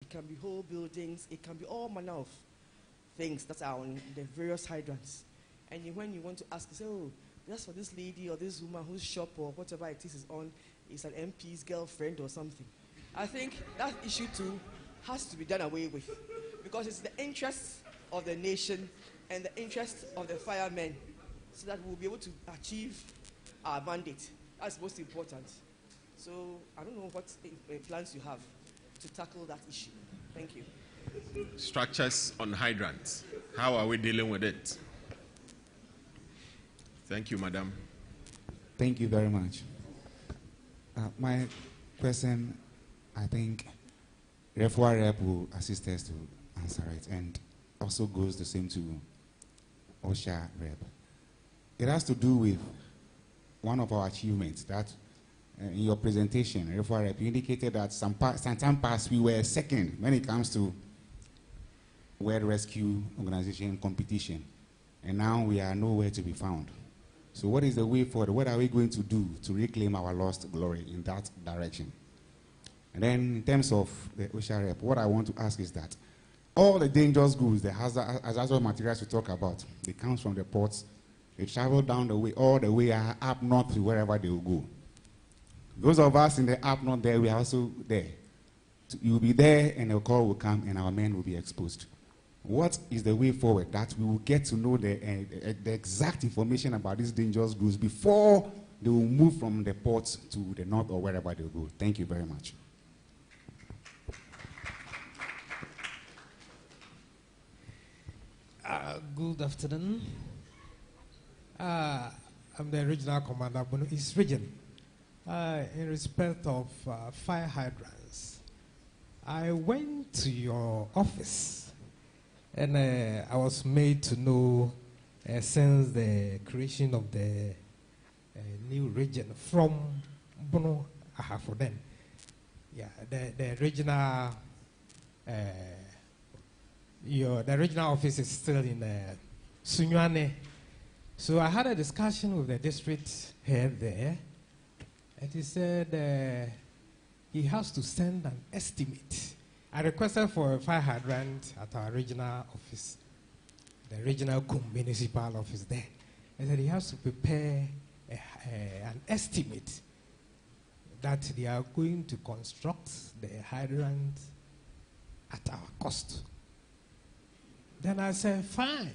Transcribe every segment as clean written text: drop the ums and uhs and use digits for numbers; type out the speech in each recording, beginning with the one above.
it can be whole buildings, it can be all manner of things that are on the various hydrants. And when you want to ask, you say, oh, just for this lady or this woman whose shop or whatever it is on, is an MP's girlfriend or something. I think that issue too has to be done away with, because it's the interest of the nation and the interest of the firemen, so that we'll be able to achieve our mandate. That's most important. So I don't know what plans you have to tackle that issue. Thank you. Structures on hydrants. How are we dealing with it? Thank you, madam. Thank you very much. My question, I think Referee Rep will assist us to answer it, and also goes the same to OSHA Rep. It has to do with one of our achievements that in your presentation, Referee Rep, you indicated that some time past we were second when it comes to World Rescue Organization competition, and now we are nowhere to be found. So what is the way forward? What are we going to do to reclaim our lost glory in that direction? And then in terms of the OSHA Rep, what I want to ask is that all the dangerous goods, the hazardous materials we talk about, they come from the ports, they travel down the way, all the way up north to wherever they will go. Those of us in the up north there, we are also there. You will be there and a call will come and our men will be exposed. What is the way forward that we will get to know the exact information about these dangerous goods before they will move from the ports to the north or wherever they will go? Thank you very much. Good afternoon. I'm the regional commander of Bono East Region. In respect of fire hydrants, I went to your office and I was made to know since the creation of the new region from Bono Ahafoden. Yeah, the regional the regional office is still in Sunyane. So I had a discussion with the district head there, and he said he has to send an estimate. I requested for a fire hydrant at our regional office, the regional municipal office there. And said he has to prepare an estimate that they are going to construct the hydrant at our cost. Then I said, fine,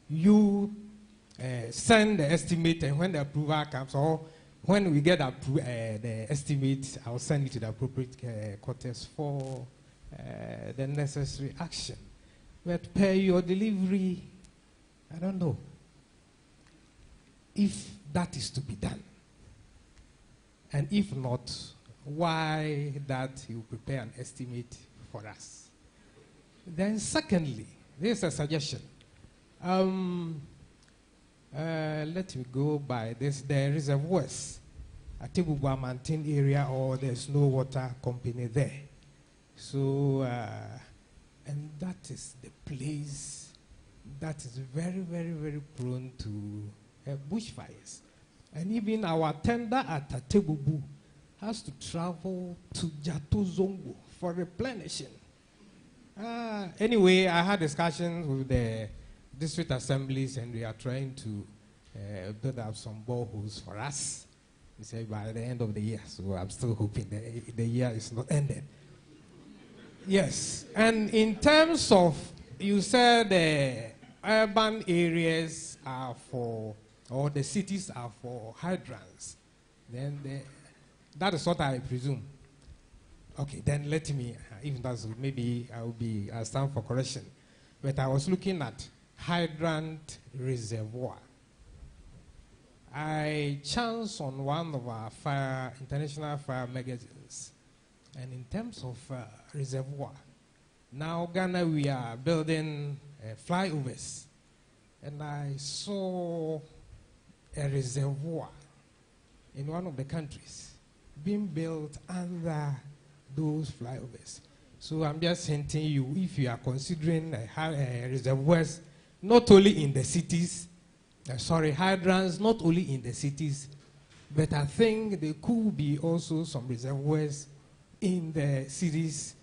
you send the estimate, and when the approval comes, or when we get the estimate, I'll send it to the appropriate quarters for the necessary action. But per your delivery, I don't know if that is to be done. And if not, why that you prepare an estimate for us. Then secondly, this is a suggestion. Let me go by this. The reservoirs at Tibubwa Mountain area, or there's no water company there. So, and that is the place that is very, very, very prone to bushfires. And even our tender at Atebubu has to travel to Jato Zongo for replenishing. Anyway, I had discussions with the district assemblies, and we are trying to build up some boreholes for us. He said by the end of the year, so I'm still hoping the year is not ended. Yes, and in terms of, you said the urban areas are for, or the cities are for hydrants. Then that is what I presume. Okay, then let me, even that's maybe I'll stand for correction. But I was looking at hydrant reservoir. I chanced on one of our international fire magazines, and in terms of reservoir, now Ghana we are building flyovers, and I saw a reservoir in one of the countries being built under those flyovers. So I'm just hinting you, if you are considering reservoirs, not only in the cities, hydrants, not only in the cities, but I think there could be also some reservoirs in the cities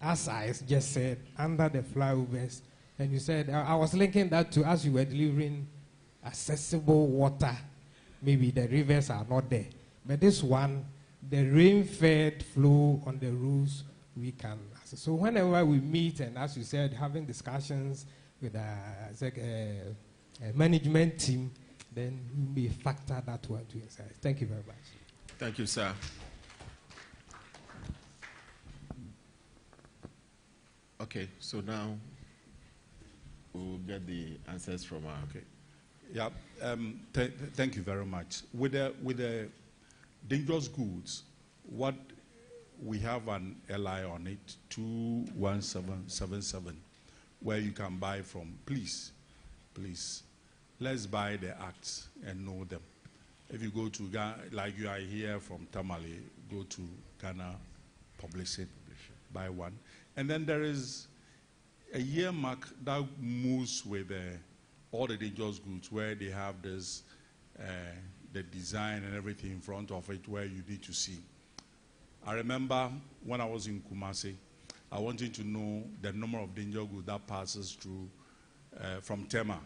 as I just said, under the flyovers. And you said, I was linking that to as you were delivering accessible water, maybe the rivers are not there. But this one, the rain-fed flow on the roofs, we can access. So whenever we meet, and as you said, having discussions with a management team, then we may factor that one to inside. Thank you very much. Thank you, sir. Okay, so now we'll get the answers from our. Okay. Yeah. Thank you very much. With the dangerous goods, what we have an LI on it, 21777, where you can buy from. Please, let's buy the acts and know them. If you go to Ghana, like you are here from Tamale, go to Ghana, publish it, buy one. And then there is a year mark that moves with all the dangerous goods, where they have this, the design and everything in front of it, where you need to see. I remember when I was in Kumasi, I wanted to know the number of danger goods that passes through from Tema,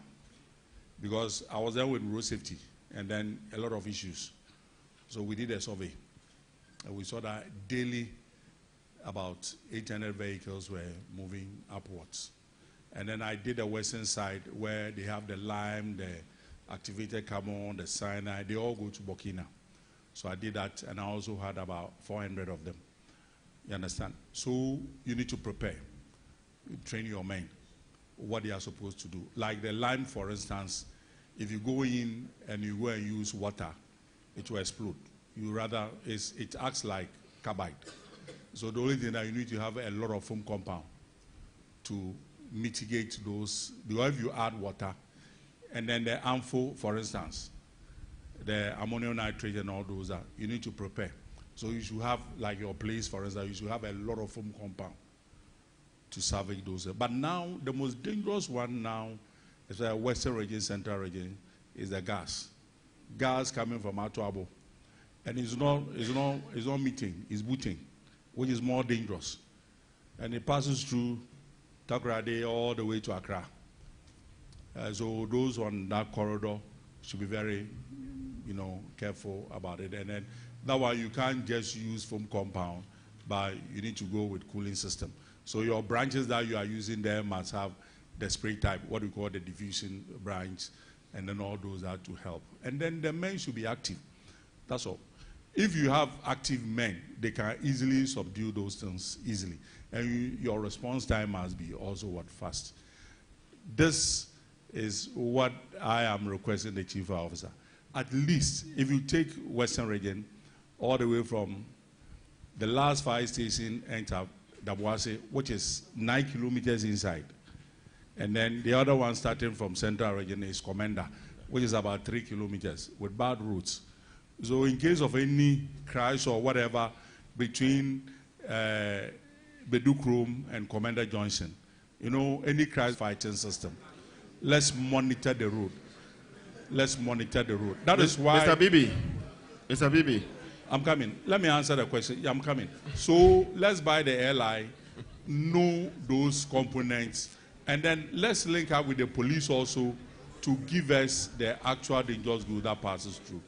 because I was there with road safety and then a lot of issues. So we did a survey, and we saw that daily about 800 vehicles were moving upwards. And then I did the western side, where they have the lime, the activated carbon, the cyanide, they all go to Burkina. So I did that, and I also had about 400 of them. You understand? So you need to prepare, train your men, what they are supposed to do. Like the lime, for instance, if you go in and you go and use water, it will explode. It acts like carbide. So the only thing that you need to have a lot of foam compound to mitigate those, because if you add water, and then the AMPHO, for instance, the ammonium nitrate and all those, you need to prepare. So you should have, like your place, for instance, you should have a lot of foam compound to salvage those. But now, the most dangerous one now is the western region, central region, is the gas. Gas coming from Atuabo. And it's not meeting, it's booting, which is more dangerous. And it passes through Takoradi all the way to Accra. So those on that corridor should be very, careful about it. And then that's why you can't just use foam compound, but you need to go with cooling system. So your branches that you are using there must have the spray type, what we call the diffusion branch, and then all those are to help. And then the men should be active. That's all. If you have active men, they can easily subdue those things easily. And your response time must be also fast. This is what I am requesting the chief officer. At least, if you take Western region all the way from the last fire station, enter Dabuase, which is 9 kilometers inside. And then the other one starting from Central region is Commander, which is about 3 kilometers with bad roads. So in case of any crash or whatever between Bedukrum and Commander Junction, any crash fighting system, let's monitor the road. Let's monitor the road. That is why... Mr. Bibi. I'm coming. Let me answer the question. Yeah, I'm coming. So let's buy the LI, know those components, and then let's link up with the police also to give us the actual dangerous good that passes through.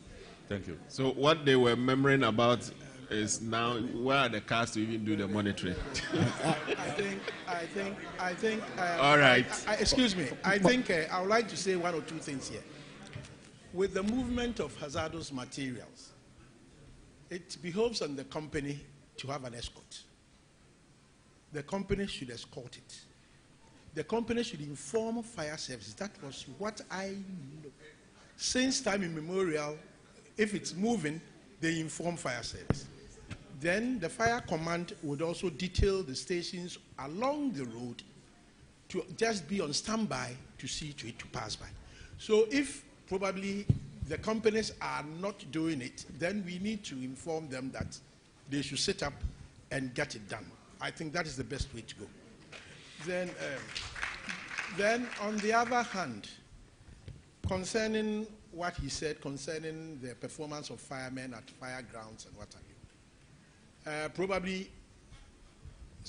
Thank you. So what they were murmuring about is now, where are the cars to even do the monitoring? I think. All right. Excuse me. I think I would like to say one or two things here. With the movement of hazardous materials, it behoves on the company to have an escort. The company should escort it. The company should inform fire services. That was what I know. Since time immemorial, if it's moving, they inform fire service. Then the fire command would also detail the stations along the road to just be on standby to see to it to pass by. So if probably the companies are not doing it, then we need to inform them that they should sit up and get it done. I think that is the best way to go. Then on the other hand, concerning what he said concerning the performance of firemen at fire grounds and what have you, probably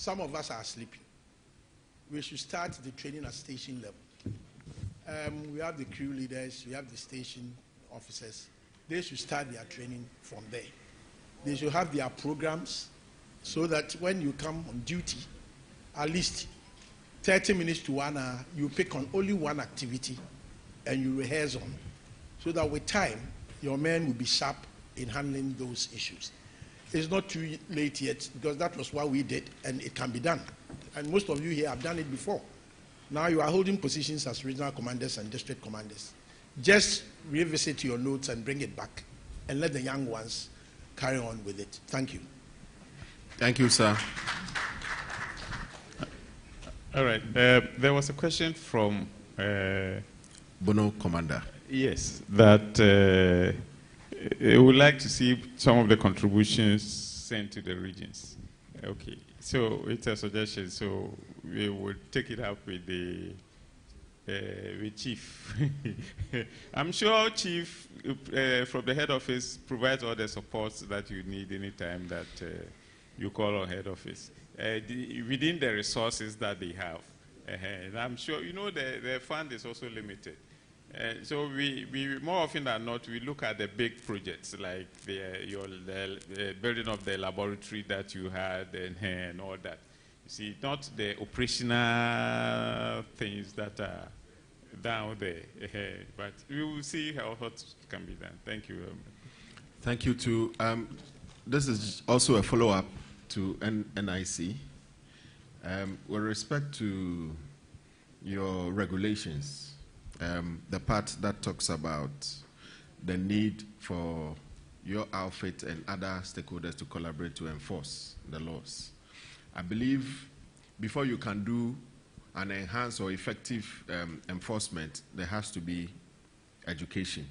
some of us are sleeping. We should start the training at station level. We have the crew leaders, we have the station officers. They should start their training from there. They should have their programs so that when you come on duty, at least 30 minutes to 1 hour, you pick on only one activity and you rehearse on, so that with time, your men will be sharp in handling those issues. It's not too late yet, because that was what we did, and it can be done. And most of you here have done it before. Now you are holding positions as regional commanders and district commanders. Just revisit your notes and bring it back, and let the young ones carry on with it. Thank you. Thank you, sir. All right. There was a question from Bono Commander. Yes, that we would like to see some of the contributions sent to the regions. Okay, so it's a suggestion. So we will take it up with the with Chief. I'm sure Chief from the head office provides all the support that you need anytime that you call on head office. Within the resources that they have. And I'm sure, you know, the fund is also limited. So we more often than not, we look at the big projects like the building of the laboratory that you had and all that. You see, not the operational things that are down there. But we will see what can be done. Thank you very much. Thank you too. This is also a follow-up to NIC. With respect to your regulations, the part that talks about the need for your outfit and other stakeholders to collaborate to enforce the laws. I believe before you can do an enhanced or effective enforcement, there has to be education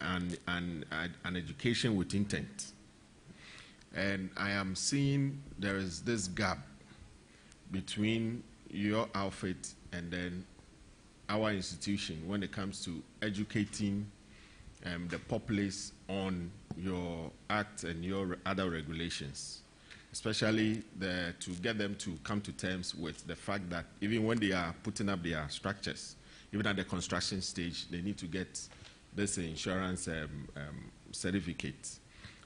and an education with intent. And I am seeing there is this gap between your outfit and then our institution when it comes to educating the populace on your act and your other regulations, especially to get them to come to terms with the fact that even when they are putting up their structures, even at the construction stage, they need to get this insurance certificate.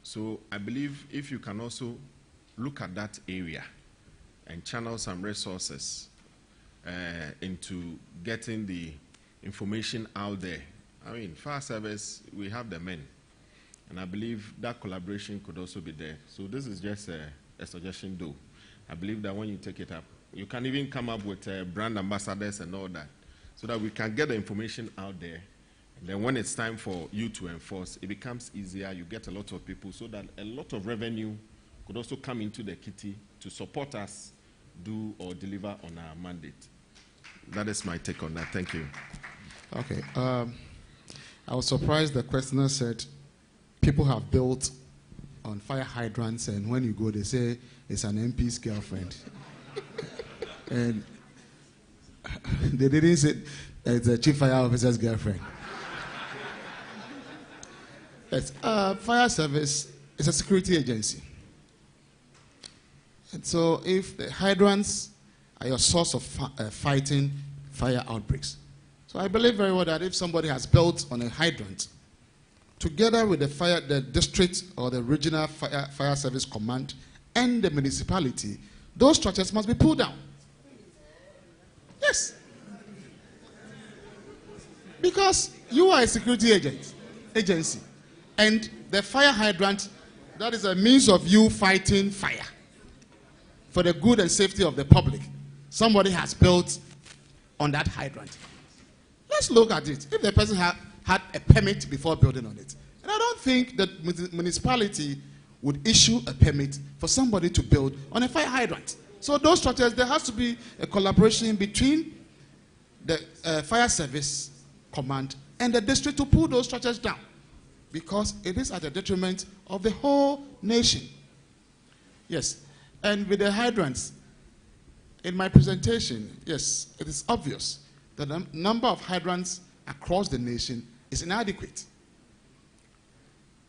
So I believe if you can also look at that area and channel some resources into getting the information out there. I mean, fire service, we have the men. And I believe that collaboration could also be there. So this is just a suggestion though. I believe that when you take it up, you can even come up with brand ambassadors and all that, so that we can get the information out there. And then when it's time for you to enforce, it becomes easier. You get a lot of people, so that a lot of revenue could also come into the kitty to support us do or deliver on our mandate. That is my take on that. Thank you. Okay. I was surprised the questioner said people have built on fire hydrants, and when you go, they say it's an MP's girlfriend. And they didn't say it's a chief fire officer's girlfriend. Yes, fire service is a security agency. And so if the hydrants are your source of fighting fire outbreaks. So I believe very well that if somebody has built on a hydrant, together with the district or the regional fire service command and the municipality, those structures must be pulled down. Yes. Because you are a security agency, and the fire hydrant, that is a means of you fighting fire for the good and safety of the public. Somebody has built on that hydrant. Let's look at it. If the person had a permit before building on it. And I don't think that municipality would issue a permit for somebody to build on a fire hydrant. So those structures, there has to be a collaboration between the fire service command and the district to pull those structures down, because it is at the detriment of the whole nation. Yes, and with the hydrants, in my presentation, yes, it is obvious that the number of hydrants across the nation is inadequate.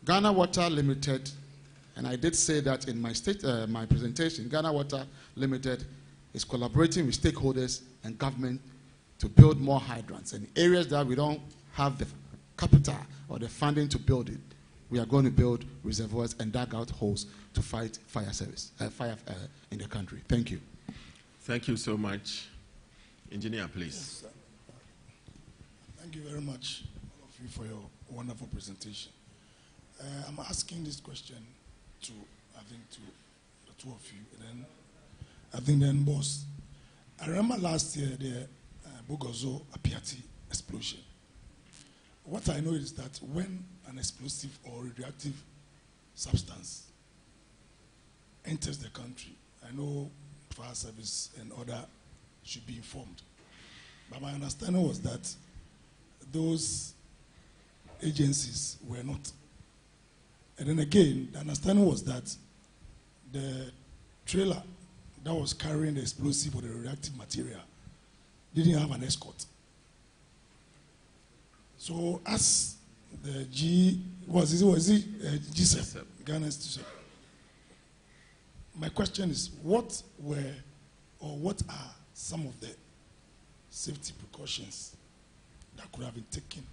Ghana Water Limited And I did say that in my my presentation. Ghana Water Limited is collaborating with stakeholders and government to build more hydrants. And areas that we don't have the capital or the funding to build it, we are going to build reservoirs and dugout holes to fight fire in the country. Thank you. Thank you so much. Engineer, please. Yes, thank you very much, all of you, for your wonderful presentation. I'm asking this question to the two of you. And then, boss, I remember last year the Bogoso Apiati explosion. What I know is that when an explosive or radioactive substance enters the country, I know fire service and other should be informed. But my understanding was that those agencies were not. And then again, the understanding was that the trailer that was carrying the explosive or the radioactive material didn't have an escort. So as the GSEP, Ghana Institution, my question is, what are some of the safety precautions that could have been taken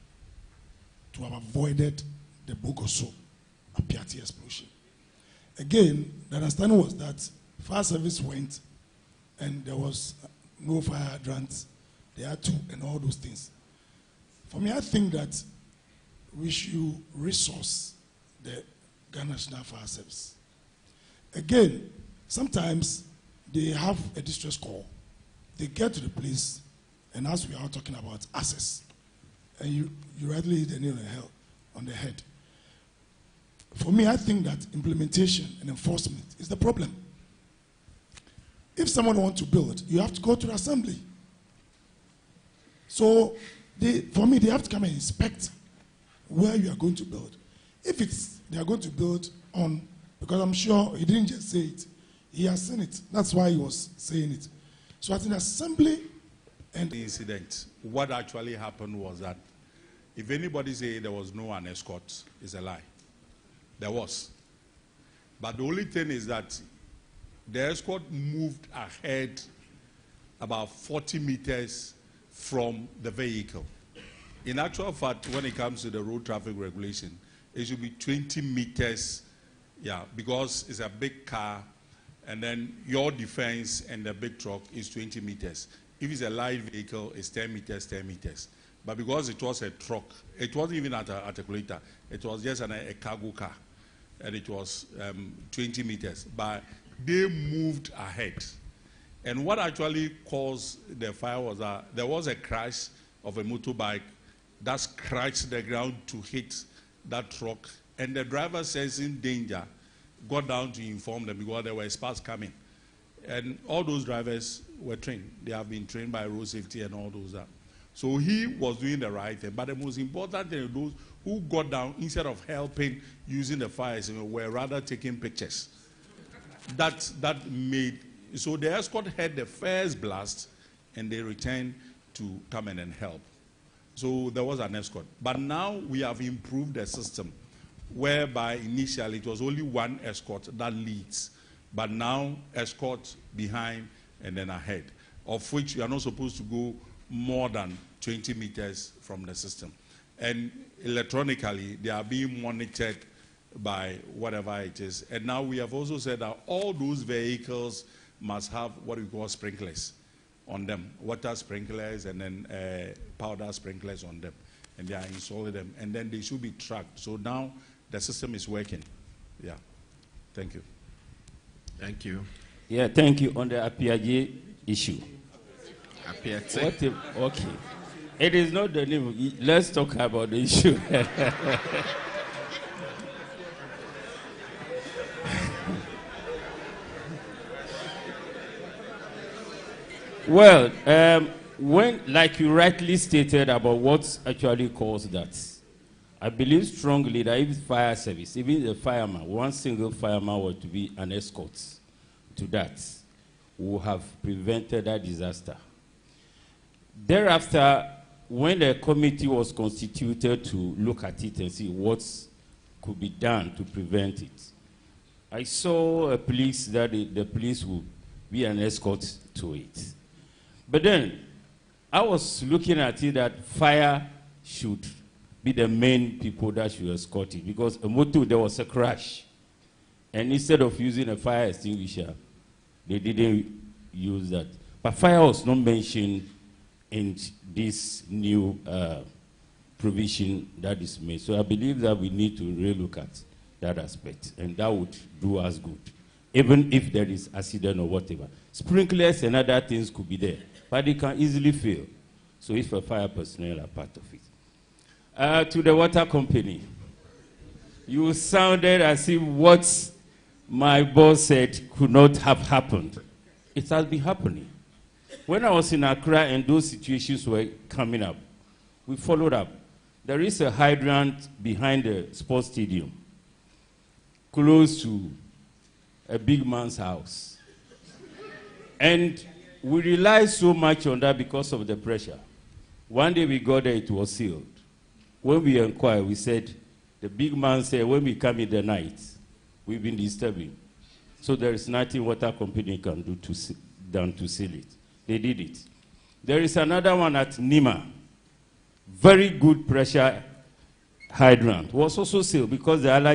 to have avoided the Bogoso Apiati explosion? Again, the understanding was that fire service went and there was no fire hydrants, they had to, and all those things. For me, I think that we should resource the Ghana National Fire Service. Again, sometimes they have a distress call. They get to the place, and as we are talking about access, and you rightly hit the nail on the head. For me, I think that implementation and enforcement is the problem. If someone wants to build, you have to go to the assembly. So, for me, they have to come and inspect where you are going to build. If they are going to build on, because I'm sure he didn't just say it, he has seen it. That's why he was saying it. So at an assembly and the incident, what actually happened was that if anybody say there was no an escort, it's a lie. There was. But the only thing is that the escort moved ahead about 40 meters from the vehicle. In actual fact, when it comes to the road traffic regulation, it should be 20 meters, because it's a big car, and then your defense and the big truck is 20 meters. If it's a light vehicle, it's 10 meters, 10 meters. But because it was a truck, it wasn't even an articulator, it was just a cargo car, and it was 20 meters. But they moved ahead. And what actually caused the fire was that there was a crash of a motorbike that scratched the ground to hit that truck, and the driver, sensing danger, got down to inform them because there were sparks coming. And all those drivers were trained. They have been trained by road safety and all those. So he was doing the right thing. But the most important thing, those who got down, instead of helping using the fire, were rather taking pictures. That made, so the escort had the first blast, and they returned to come in and help. So there was an escort. But now we have improved the system, whereby initially it was only one escort that leads. But now escort behind and then ahead, of which you are not supposed to go more than 20 meters from the system. And electronically, they are being monitored by whatever it is. And now we have also said that all those vehicles must have what we call sprinklers on them, water sprinklers and then powder sprinklers on them. And they are installing them, and then they should be tracked. So now the system is working. Yeah. Thank you. Thank you. Yeah, thank you. On the Apiaje issue. Apiaje. Okay. It is not the name. Let's talk about the issue. Well, when, like you rightly stated about what actually caused that, I believe strongly that if fire service, even the fireman, one single fireman were to be an escort to that, we would have prevented that disaster. Thereafter, when the committee was constituted to look at it and see what could be done to prevent it, I saw a police that the police would be an escort to it. But then I was looking at it that fire should be the main people that should escort it, because a motor, there was a crash. And instead of using a fire extinguisher, they didn't use that. But fire was not mentioned in this new provision that is made. So I believe that we need to relook at that aspect, and that would do us good, even if there is accident or whatever. Sprinklers and other things could be there, but they can easily fail. So if a fire personnel are part of it. To the water company, you sounded as if what my boss said could not have happened. It has been happening. When I was in Accra and those situations were coming up, we followed up. There is a hydrant behind the sports stadium, close to a big man's house. And we relied so much on that because of the pressure. One day we got there, it was sealed. When we inquired, we said, the big man said, when we come in the night, we've been disturbing. So there is nothing water company can do to seal it. They did it. There is another one at Nima. Very good pressure hydrant. Was also sealed because the allergy